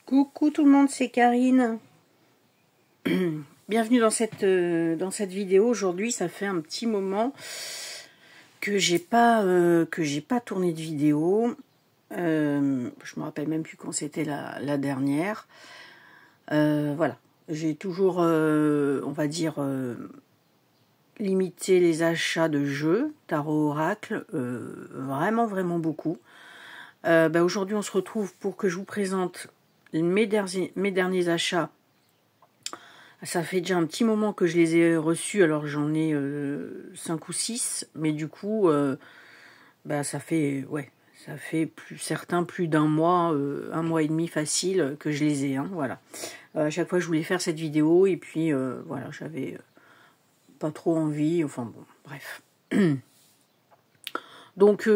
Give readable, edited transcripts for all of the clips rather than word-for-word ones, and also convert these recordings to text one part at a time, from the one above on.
Coucou tout le monde, c'est Karine. Bienvenue dans cette vidéo. Aujourd'hui, ça fait un petit moment que j'ai pas tourné de vidéo. Je me rappelle même plus quand c'était la dernière. Voilà, j'ai toujours, on va dire, limité les achats de jeux tarot oracle, vraiment beaucoup. Aujourd'hui, on se retrouve pour que je vous présente mes derniers achats. Ça fait déjà un petit moment que je les ai reçus, alors j'en ai 5 ou 6, mais du coup, ça fait plus d'un mois, un mois et demi facile que je les ai. Hein, voilà. À chaque fois, je voulais faire cette vidéo et puis voilà, j'avais pas trop envie. Enfin bon, bref. Donc rien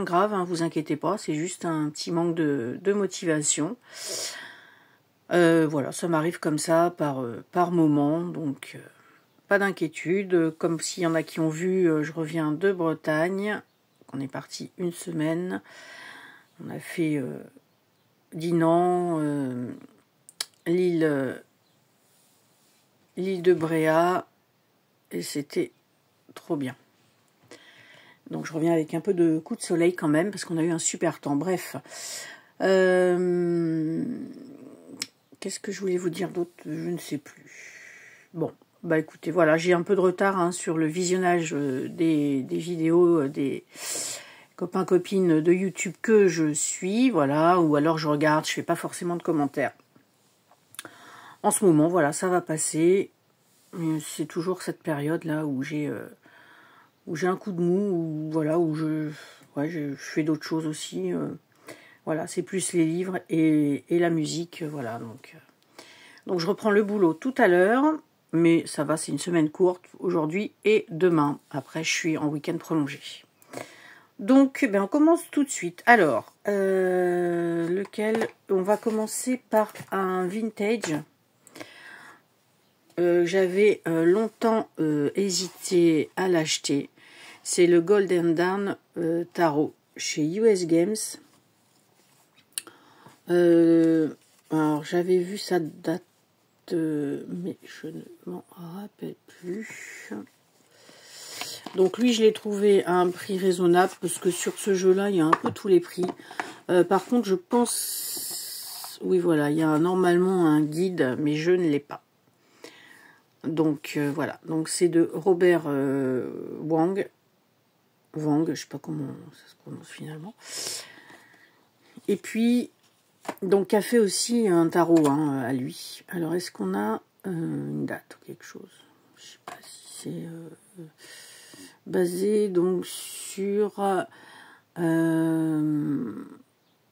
de grave, hein, vous inquiétez pas, c'est juste un petit manque de motivation. Voilà, ça m'arrive comme ça par moment, donc pas d'inquiétude. Comme s'il y en a qui ont vu, je reviens de Bretagne. On est parti une semaine. On a fait Dinan, l'île de Bréa, et c'était trop bien. Donc je reviens avec un peu de coup de soleil quand même, parce qu'on a eu un super temps. Bref. Qu'est-ce que je voulais vous dire d'autre? Je ne sais plus. Bon, bah écoutez, voilà, j'ai un peu de retard hein, sur le visionnage des vidéos des copains-copines de YouTube que je suis, voilà, ou alors je regarde, je fais pas forcément de commentaires. En ce moment, voilà, ça va passer. C'est toujours cette période-là où j'ai un coup de mou, ou voilà, où je fais d'autres choses aussi. Voilà, c'est plus les livres et la musique, voilà. Donc je reprends le boulot tout à l'heure, mais ça va, c'est une semaine courte aujourd'hui et demain. Après, je suis en week-end prolongé. Donc, on commence tout de suite. Alors, lequel? On va commencer par un vintage. J'avais longtemps hésité à l'acheter. C'est le Golden Dawn Tarot chez US Games. Alors, j'avais vu sa date, mais je ne m'en rappelle plus. Donc lui, je l'ai trouvé à un prix raisonnable, parce que sur ce jeu-là, il y a un peu tous les prix. Par contre, je pense... Oui, voilà, il y a normalement un guide, mais je ne l'ai pas. Donc, voilà. Donc, c'est de Robert Wang. Wang, je ne sais pas comment ça se prononce finalement. Et puis... Donc, a fait aussi un tarot hein, à lui. Alors, est-ce qu'on a une date ou quelque chose? Je ne sais pas si c'est basé donc sur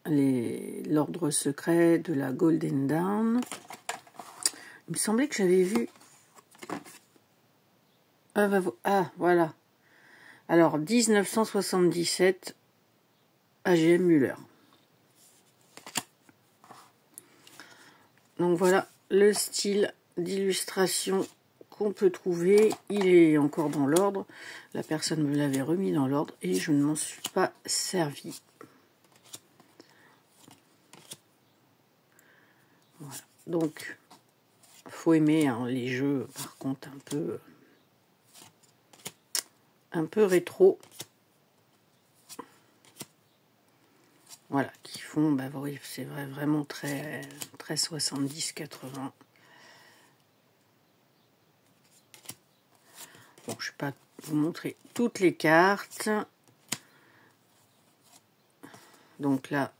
l'ordre secret de la Golden Dawn. Il me semblait que j'avais vu... Ah, voilà. Alors, 1977, A.G.M. Müller. Donc voilà le style d'illustration qu'on peut trouver. Il est encore dans l'ordre. La personne me l'avait remis dans l'ordre et je ne m'en suis pas servi. Voilà. Donc, faut aimer hein, les jeux, par contre, un peu rétro. Voilà, qui font, oui, c'est vrai, vraiment très 70-80. Bon, je ne vais pas vous montrer toutes les cartes. Donc là,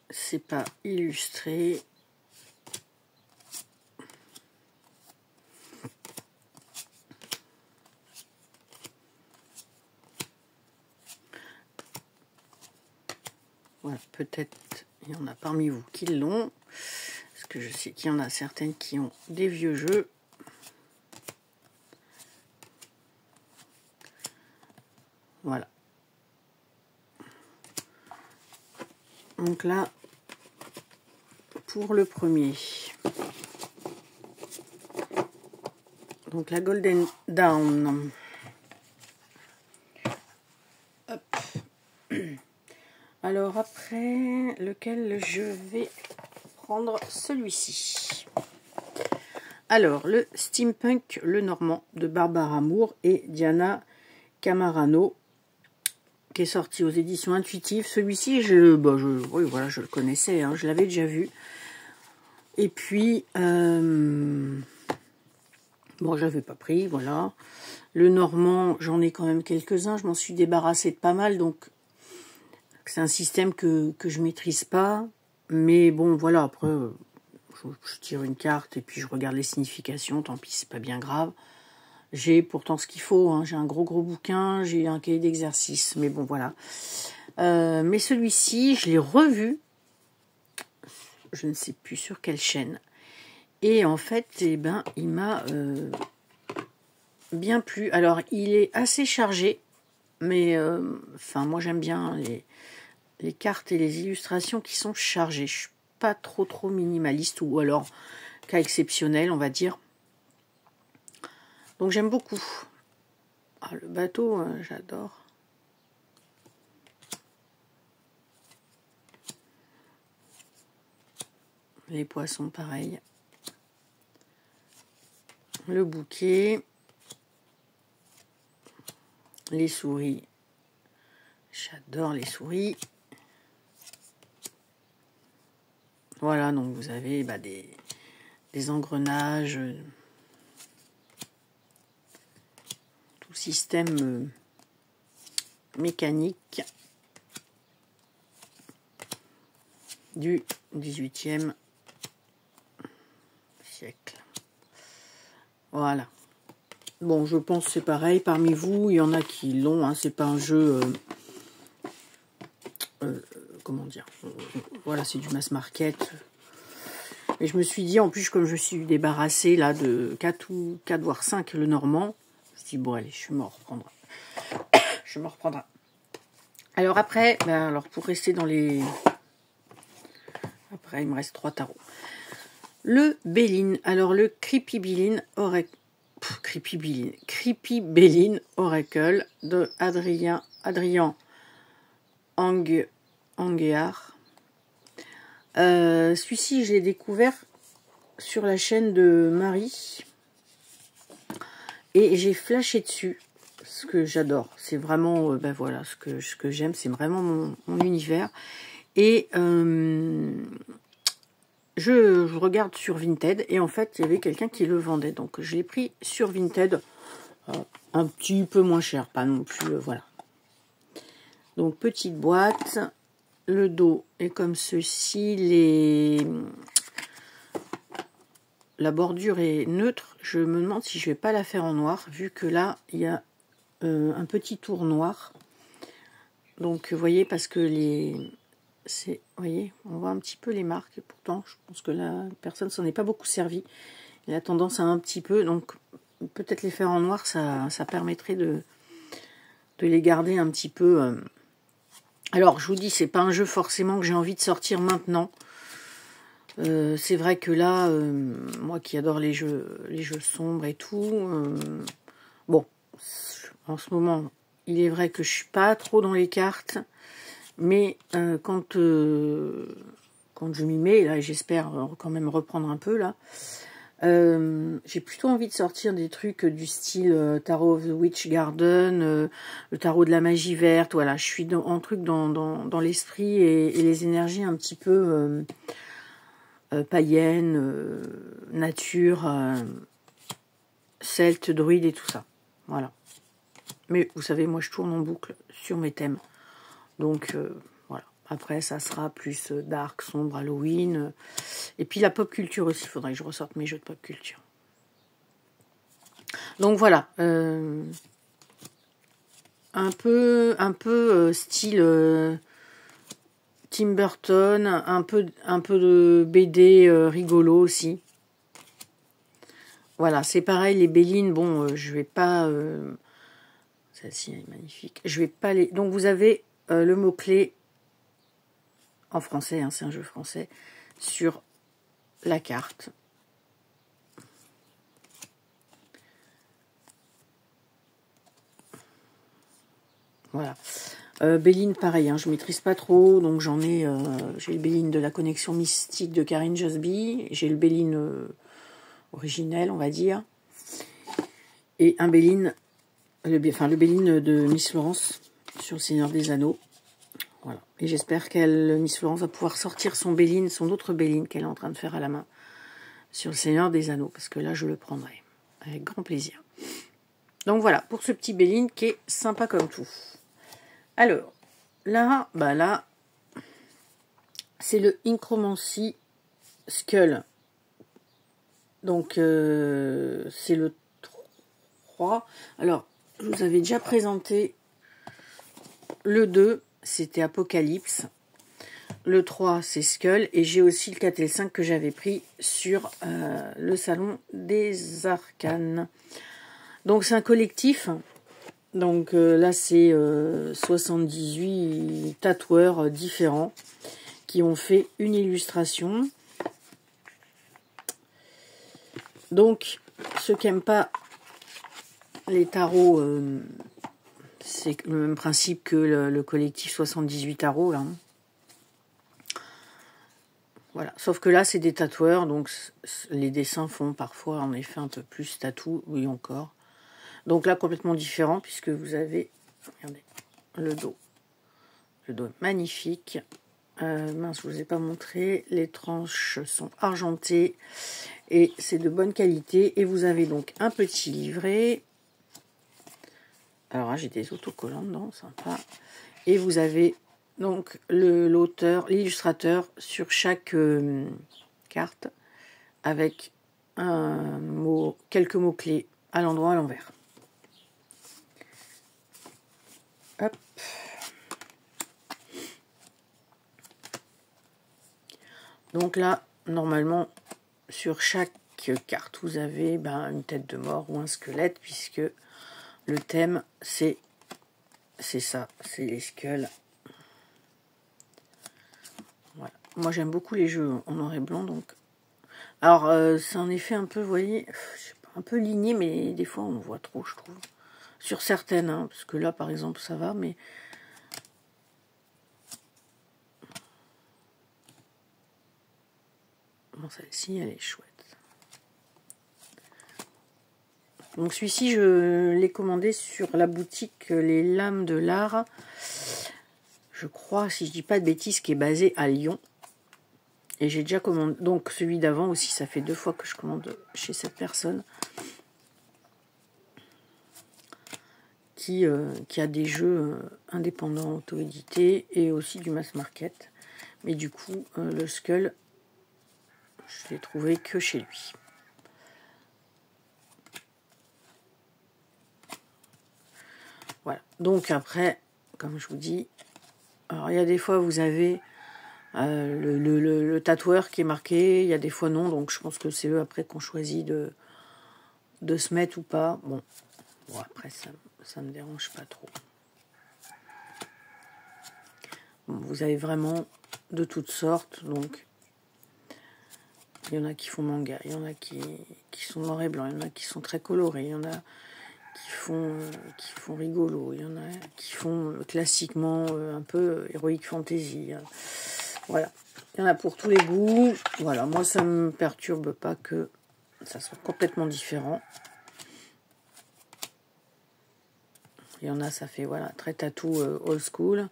c'est pas illustré. Voilà, peut-être il y en a parmi vous qui l'ont. Parce que je sais qu'il y en a certaines qui ont des vieux jeux. Voilà. Donc là, pour le premier. Donc la Golden Dawn. Hop. Alors après, lequel je vais prendre? Celui-ci. Alors, le Steampunk, le Normand, de Barbara Moore et Diana Camarano, qui est sorti aux éditions Intuitives. Celui-ci, oui, voilà, je le connaissais, hein, je l'avais déjà vu. Et puis, bon, j'avais pas pris, voilà. Le Normand, j'en ai quand même quelques-uns, je m'en suis débarrassée de pas mal, donc c'est un système que je maîtrise pas. Mais bon, voilà, après, je tire une carte et puis je regarde les significations, tant pis, c'est pas bien grave. J'ai pourtant ce qu'il faut, hein. J'ai un gros bouquin, j'ai un cahier d'exercice, mais bon voilà. Mais celui-ci, je l'ai revu, je ne sais plus sur quelle chaîne. Et en fait, eh ben, il m'a bien plu. Alors, il est assez chargé, mais enfin, moi j'aime bien les cartes et les illustrations qui sont chargées. Je suis pas trop minimaliste, ou alors cas exceptionnel, on va dire. Donc j'aime beaucoup. Ah, le bateau, j'adore. Les poissons, pareil. Le bouquet. Les souris. J'adore les souris. Voilà, donc vous avez des engrenages. Tout système mécanique du XVIIIe siècle. Voilà. Bon, je pense que c'est pareil. Parmi vous, il y en a qui l'ont. Hein, c'est pas un jeu... comment dire, voilà, c'est du mass market. Et je me suis dit, en plus, comme je suis débarrassée là de 4 voire 5 le Normand, je me suis dit, bon allez, je vais m'en reprendre. Je vais m'en reprendre. Alors après, alors pour rester dans les... Après, il me reste 3 tarots. Le Béline. Alors le Creepy Béline Oracle. Creepy Béline Oracle de Adrien Anguéard. Celui-ci, je l'ai découvert sur la chaîne de Marie. Et j'ai flashé dessus. Ce que j'adore. C'est vraiment, voilà, ce que j'aime. C'est vraiment mon univers. Et je regarde sur Vinted. Et en fait, il y avait quelqu'un qui le vendait. Donc, je l'ai pris sur Vinted. Un petit peu moins cher. Pas non plus, voilà. Donc, petite boîte. Le dos est comme ceci. La bordure est neutre. Je me demande si je vais pas la faire en noir, vu que là, il y a un petit tour noir. Donc, vous voyez, parce que vous voyez, on voit un petit peu les marques. Pourtant, je pense que la personne s'en est pas beaucoup servi. Il a tendance à un petit peu. Donc, peut-être les faire en noir, ça permettrait de les garder un petit peu... Alors, je vous dis, c'est pas un jeu forcément que j'ai envie de sortir maintenant. C'est vrai que là, moi qui adore les jeux sombres et tout, bon, en ce moment, il est vrai que je suis pas trop dans les cartes, mais quand je m'y mets, là, j'espère quand même reprendre un peu là, j'ai plutôt envie de sortir des trucs du style Tarot of the Witch Garden, le tarot de la magie verte. Voilà, je suis en truc dans l'esprit et les énergies un petit peu païennes, nature, celte, druide et tout ça. Voilà. Mais vous savez, moi je tourne en boucle sur mes thèmes. Donc voilà. Après, ça sera plus dark, sombre, Halloween. Et puis la pop culture aussi. Il faudrait que je ressorte mes jeux de pop culture. Donc voilà. Un peu style Tim Burton. Un peu de BD rigolo aussi. Voilà, c'est pareil. Les Bélines, bon, je vais pas... celle-ci est magnifique. Je vais pas les... Donc vous avez le mot-clé en français, hein, c'est un jeu français, sur la carte. Voilà. Béline, pareil, hein, je maîtrise pas trop, donc j'en ai, j'ai le Béline de la connexion mystique de Karine Josby, j'ai le Béline originel, on va dire, et un Béline, le Béline de Miss Florence sur le Seigneur des Anneaux. Voilà. Et j'espère qu'elle, Miss Florence, va pouvoir sortir son Béline, son autre Béline qu'elle est en train de faire à la main sur le Seigneur des Anneaux, parce que là, je le prendrai avec grand plaisir. Donc voilà, pour ce petit Béline qui est sympa comme tout. Alors, là, c'est le Incromancy Skull. Donc, c'est le 3. Alors, je vous avais déjà présenté le 2, c'était Apocalypse. Le 3, c'est Skull. Et j'ai aussi le 4 et le 5 que j'avais pris sur le Salon des Arcanes. Donc, c'est un collectif. Donc là, c'est 78 tatoueurs différents qui ont fait une illustration. Donc, ceux qui n'aiment pas les tarots, c'est le même principe que le collectif 78 tarots, là. Voilà. Sauf que là, c'est des tatoueurs, donc les dessins font parfois, en effet, un peu plus tatou, oui encore. Donc là, complètement différent, puisque vous avez, regardez, le dos. Le dos est magnifique. Mince, je ne vous ai pas montré. Les tranches sont argentées et c'est de bonne qualité. Et vous avez donc un petit livret. Alors là, j'ai des autocollants dedans, sympa. Et vous avez donc l'auteur, l'illustrateur sur chaque carte avec un mot, quelques mots-clés à l'endroit, à l'envers. Hop. Donc là, normalement, sur chaque carte, vous avez une tête de mort ou un squelette, puisque le thème, c'est ça, c'est les skulls. Voilà. Moi, j'aime beaucoup les jeux en noir et blanc, donc. Alors, c'est en effet un peu, vous voyez, je sais pas, un peu ligné, mais des fois, on voit trop, je trouve. Sur certaines, hein, parce que là, par exemple, ça va, mais... Bon, celle-ci, elle est chouette. Donc celui-ci, je l'ai commandé sur la boutique Les Lames de l'Art. Je crois, si je dis pas de bêtises, qui est basé à Lyon. Et j'ai déjà commandé. Donc celui d'avant aussi, ça fait 2 fois que je commande chez cette personne. Qui a des jeux indépendants, auto-édités et aussi du mass market. Mais du coup, le Skull, je l'ai trouvé que chez lui. Voilà. Donc après, comme je vous dis, alors il y a des fois vous avez le tatoueur qui est marqué, il y a des fois non, donc je pense que c'est eux après qu'on choisit de se mettre ou pas. Bon après ça me dérange pas trop. Bon, vous avez vraiment de toutes sortes, donc il y en a qui font manga, il y en a qui sont noir et blanc, il y en a qui sont très colorés, il y en a qui font rigolo, il y en a qui font classiquement un peu héroïque fantasy. Voilà, il y en a pour tous les goûts. Voilà, moi ça me perturbe pas que ça soit complètement différent. Il y en a, ça fait voilà très tatou old school.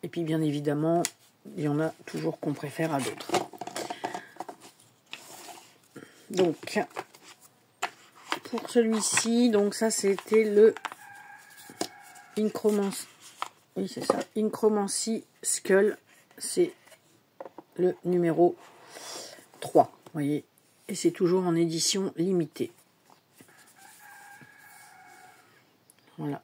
Et puis bien évidemment, il y en a toujours qu'on préfère à d'autres. Donc, pour celui-ci, donc ça c'était le Incromancy. Oui, c'est ça. Incromancy Skull. C'est le numéro 3. Vous voyez. Et c'est toujours en édition limitée. Voilà.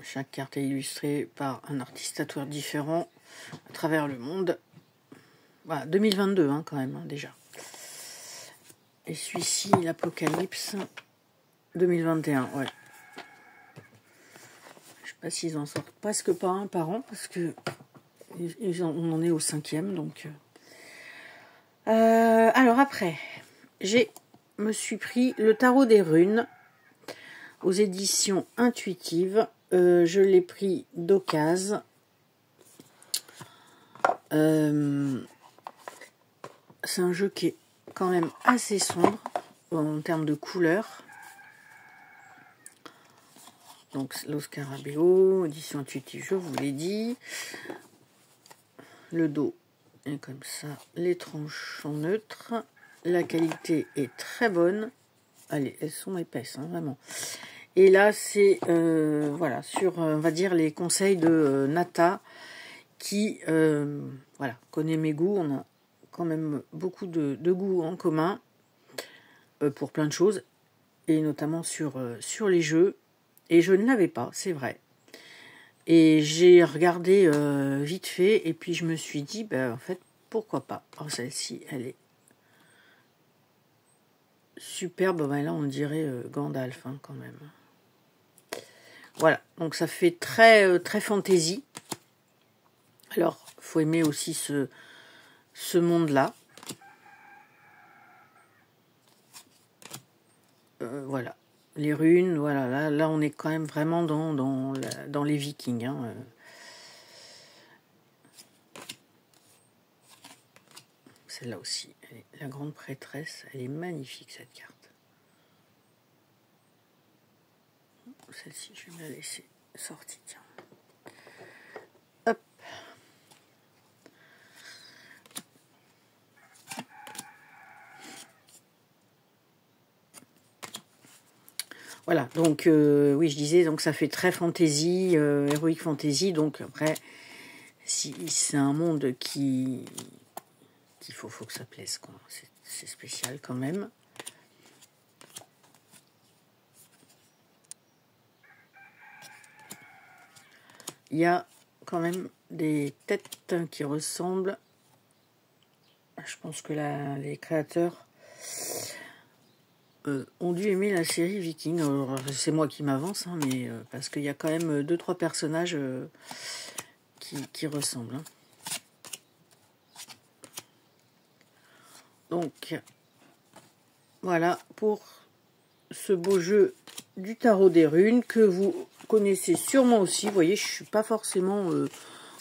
Chaque carte est illustrée par un artiste tatoueur différent à travers le monde. Voilà, 2022 hein, quand même, hein, déjà. Et celui-ci, l'Apocalypse 2021, ouais. Je sais pas s'ils en sortent presque pas un par an, parce que on en est au 5e, donc... alors après, j'ai me suis pris le tarot des runes aux éditions intuitives. Je l'ai pris d'occasion. C'est un jeu qui est quand même assez sombre en termes de couleurs. Donc Los Scarabeo, édition intuitive, je vous l'ai dit. Le dos est comme ça, les tranches sont neutres. La qualité est très bonne. Allez, elles sont épaisses, hein, vraiment. Et là, c'est voilà, sur, on va dire, les conseils de Nata, qui voilà, connaît mes goûts. On a quand même beaucoup de goûts en commun pour plein de choses, et notamment sur les jeux. Et je ne l'avais pas, c'est vrai. Et j'ai regardé vite fait, et puis je me suis dit, ben, en fait, pourquoi pas. Alors celle-ci, elle est superbe. Ben là, on dirait Gandalf, hein, quand même. Voilà, donc ça fait très, très fantaisie. Alors, il faut aimer aussi ce monde-là. Voilà, les runes, voilà, là on est quand même vraiment dans les Vikings. Hein. Celle-là aussi, la grande prêtresse, elle est magnifique cette carte. Celle-ci, je vais me la laisser sortie, tiens. Hop. Voilà, donc oui, je disais, donc ça fait très fantasy, heroic fantasy, donc après, si c'est un monde qu'il faut que ça plaise, quoi. C'est spécial quand même. Il y a quand même des têtes qui ressemblent. Je pense que les créateurs ont dû aimer la série Viking. C'est moi qui m'avance, hein, mais parce qu'il y a quand même 2-3 personnages qui ressemblent. Hein. Donc, voilà pour ce beau jeu du tarot des runes que vous connaissez sûrement aussi. Vous voyez, je ne suis pas forcément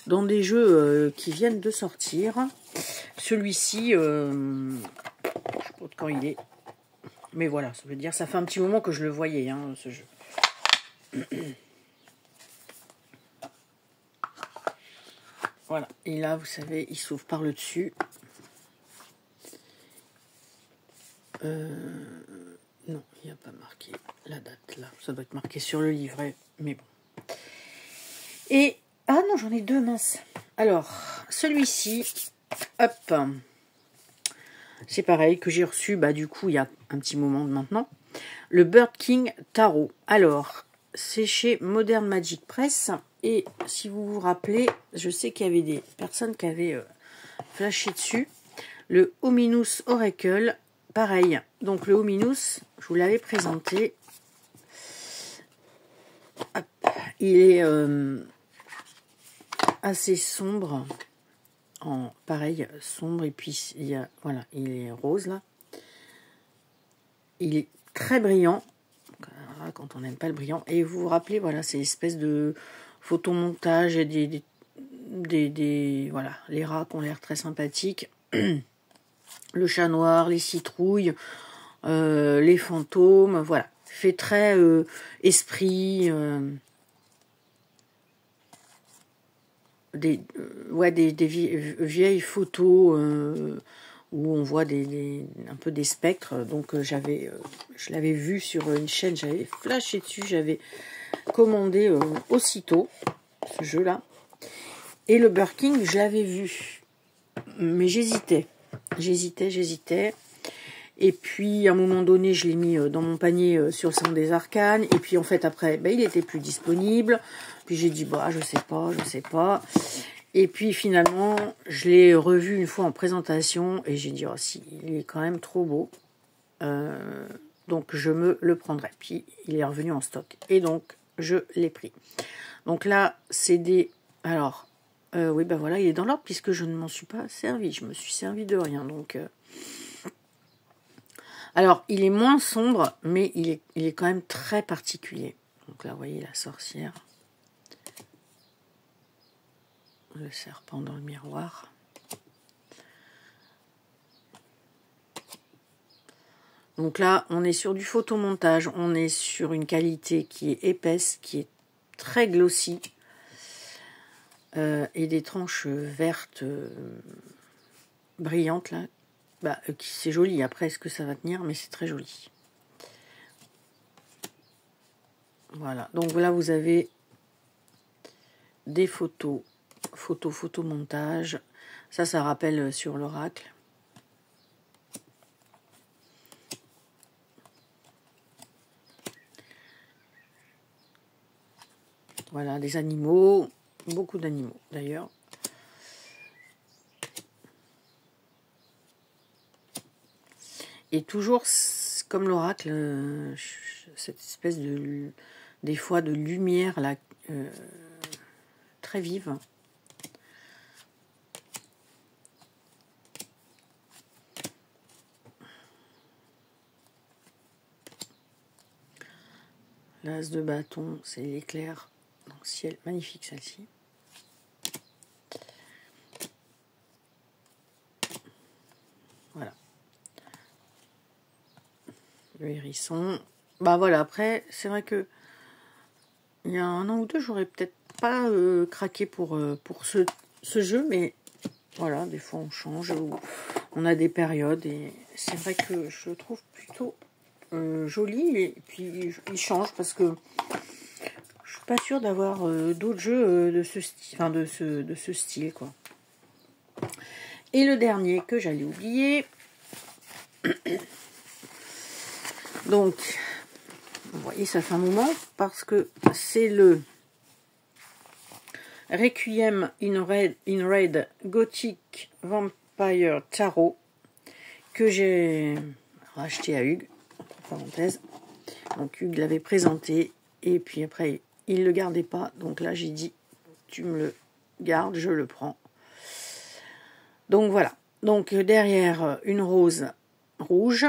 dans des jeux qui viennent de sortir. Celui-ci, je ne sais pas de quand il est. Mais voilà, ça veut dire, ça fait un petit moment que je le voyais, hein, ce jeu. Voilà, et là, vous savez, il s'ouvre par le dessus. Non, il n'y a pas marqué la date, là. Ça doit être marqué sur le livret, mais bon. Et, ah non, j'en ai deux, mince. Alors, celui-ci, hop, c'est pareil, que j'ai reçu, bah du coup, il y a un petit moment de maintenant. Le Bird King Tarot. Alors, c'est chez Modern Magic Press. Et si vous vous rappelez, je sais qu'il y avait des personnes qui avaient flashé dessus. Le Hominus Oracle, pareil. Donc le Hominus, je vous l'avais présenté. Hop. Il est assez sombre. Pareil, sombre. Et puis, voilà, il est rose là. Il est très brillant. Quand on n'aime pas le brillant. Et vous vous rappelez, voilà, c'est l'espèce de photomontage et voilà, les rats qui ont l'air très sympathiques. Le chat noir, les citrouilles, les fantômes, voilà. Fait très esprit, des vieilles photos où on voit un peu des spectres. Donc je l'avais vu sur une chaîne, j'avais flashé dessus, j'avais commandé aussitôt ce jeu-là. Et le Birking, je l'avais vu, mais j'hésitais. Et puis, à un moment donné, je l'ai mis dans mon panier sur le salon des arcanes. Et puis, en fait, après, ben, il était plus disponible. Puis, j'ai dit, bah, je sais pas. Et puis, finalement, je l'ai revu une fois en présentation. Et j'ai dit, oh, si, il est quand même trop beau. Donc, je me le prendrai. Puis, il est revenu en stock. Et donc, je l'ai pris. Donc là, c'est des... Alors, oui, ben voilà, il est dans l'ordre puisque je ne m'en suis pas servi. Je me suis servi de rien. Donc, Alors, il est moins sombre, mais il est quand même très particulier. Donc là, vous voyez la sorcière. Le serpent dans le miroir. Donc là, on est sur du photomontage. On est sur une qualité qui est épaisse, qui est très glossy. Et des tranches vertes brillantes, là. Bah, c'est joli. Après, est-ce que ça va tenir? Mais c'est très joli. Voilà. Donc là, vous avez des photomontage. Ça rappelle sur l'oracle. Voilà, des animaux, beaucoup d'animaux d'ailleurs. Et toujours, comme l'oracle, cette espèce de, des fois, de lumière là, très vive. L'as de bâton, c'est l'éclair dans le ciel. Magnifique celle-ci. Voilà. Le hérisson. Bah voilà, après, c'est vrai que il y a un an ou deux, j'aurais peut-être pas craqué pour ce jeu, mais voilà, des fois on change, on a des périodes, et c'est vrai que je le trouve plutôt joli, et puis il change parce que je suis pas sûre d'avoir d'autres jeux de ce style, enfin de ce style, quoi. Et le dernier que j'allais oublier, donc vous voyez, ça fait un moment parce que c'est le Requiem in Red Gothic Vampire Tarot que j'ai racheté à Hugues, entre parenthèses. Donc Hugues l'avait présenté et puis après il ne le gardait pas. Donc là j'ai dit tu me le gardes, je le prends. Donc voilà. Donc derrière une rose rouge.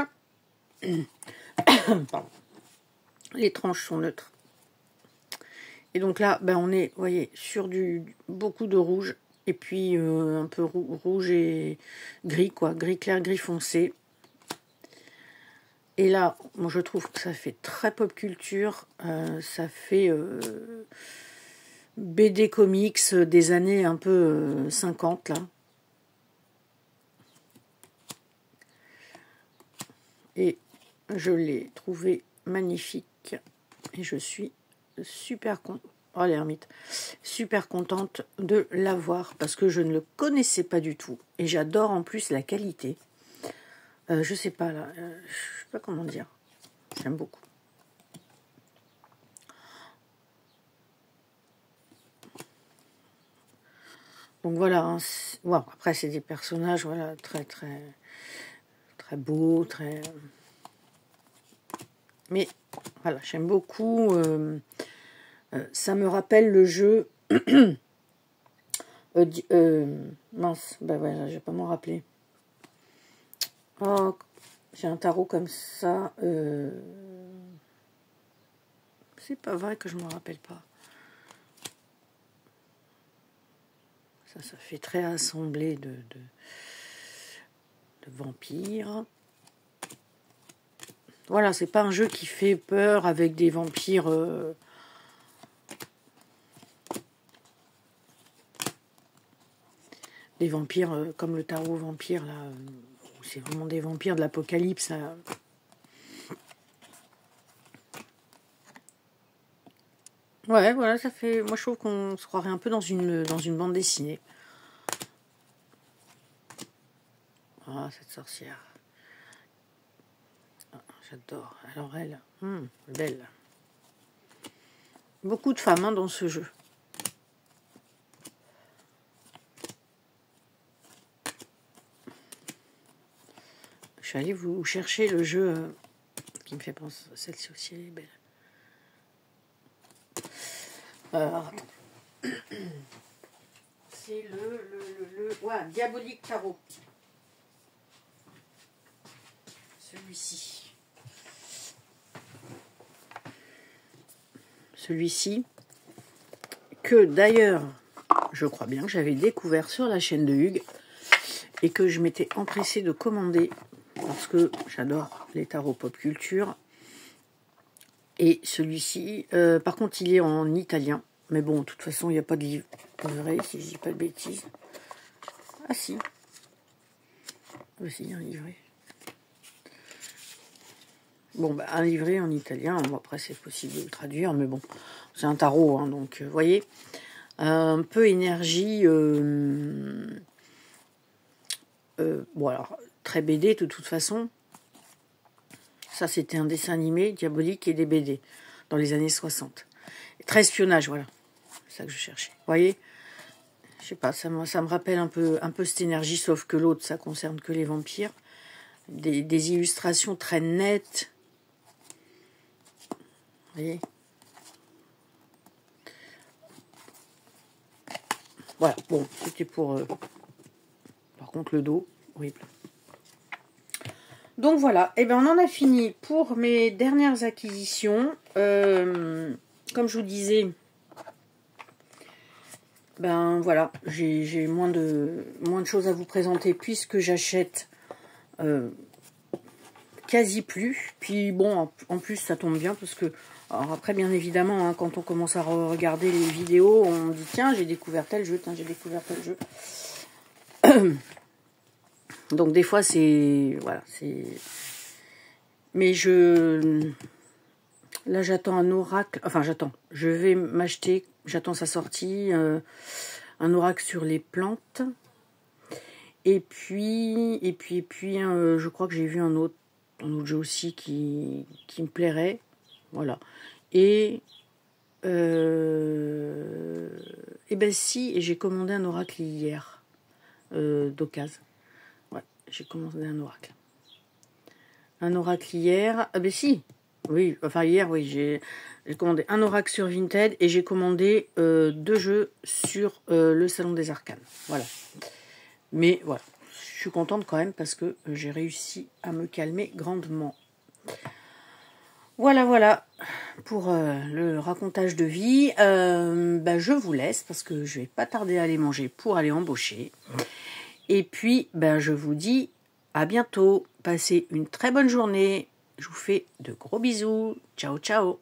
Pardon. Les tranches sont neutres. Et donc là, ben on est, vous voyez, sur beaucoup de rouge. Et puis un peu rouge et gris, quoi. Gris clair, gris foncé. Et là, moi je trouve que ça fait très pop culture. Ça fait BD comics des années un peu 50, là. Et je l'ai trouvé magnifique. Et je suis super contente. Oh l'ermite, super contente de l'avoir parce que je ne le connaissais pas du tout et j'adore en plus la qualité. Je sais pas là, je sais pas comment dire. J'aime beaucoup. Donc voilà. Hein, wow, après c'est des personnages voilà très très très beaux, très. Mais voilà, j'aime beaucoup. Ça me rappelle le jeu. Mince, bah voilà, je vais pas m'en rappeler. Oh, j'ai un tarot comme ça. C'est pas vrai que je me rappelle pas. Ça fait très assemblée de vampires. Voilà, c'est pas un jeu qui fait peur avec des vampires. Des vampires comme le tarot vampire là. C'est vraiment des vampires de l'apocalypse. Là. Ouais, voilà, ça fait. Moi, je trouve qu'on se croirait un peu dans une bande dessinée. Ah, cette sorcière. Ah, j'adore. Alors elle, belle. Beaucoup de femmes hein, dans ce jeu. Je suis allée vous chercher le jeu qui me fait penser. Celle-ci aussi, elle est belle. Attends. C'est le ouais, Diabolique Tarot. celui-ci. Celui-ci, que d'ailleurs, je crois bien que j'avais découvert sur la chaîne de Hugues et que je m'étais empressée de commander parce que j'adore les tarots pop culture. Et celui-ci, par contre, il est en italien. Mais bon, de toute façon, il n'y a pas de livret, si je dis pas de bêtises. Ah si. Ah si, il y a un livret. Bon, bah, un livret en italien, bon, après c'est possible de le traduire, mais bon, c'est un tarot, hein, donc vous voyez, un peu énergie, bon alors, très BD de toute façon, ça c'était un dessin animé, Diabolique et des BD, dans les années 60. Très espionnage, voilà, c'est ça que je cherchais, vous voyez, je sais pas, ça me rappelle un peu cette énergie, sauf que l'autre, ça concerne que les vampires, des illustrations très nettes. Vous voyez, voilà, bon, c'était pour... par contre, le dos, horrible. Donc voilà, et ben on en a fini pour mes dernières acquisitions. Comme je vous disais, ben voilà, j'ai moins de choses à vous présenter puisque j'achète quasi plus. Puis bon, en plus ça tombe bien parce que... Alors après, bien évidemment, hein, quand on commence à regarder les vidéos, on dit tiens, j'ai découvert tel jeu, tiens, j'ai découvert tel jeu. Donc des fois, c'est... Voilà, c'est... Mais là, j'attends un oracle... Enfin, je vais m'acheter, j'attends sa sortie, un oracle sur les plantes. Et puis je crois que j'ai vu un autre jeu aussi qui me plairait. Voilà. Et ben si, et j'ai commandé un oracle hier d'occasion. Ouais, j'ai commandé un oracle. Un oracle hier. Ah ben si, oui, enfin hier, oui, j'ai commandé un oracle sur Vinted et j'ai commandé 2 jeux sur le Salon des Arcanes. Voilà. Mais voilà, je suis contente quand même parce que j'ai réussi à me calmer grandement. Voilà pour le racontage de vie. Ben, je vous laisse parce que je vais pas tarder à aller manger pour aller embaucher. Et puis, ben, je vous dis à bientôt. Passez une très bonne journée. Je vous fais de gros bisous. Ciao, ciao.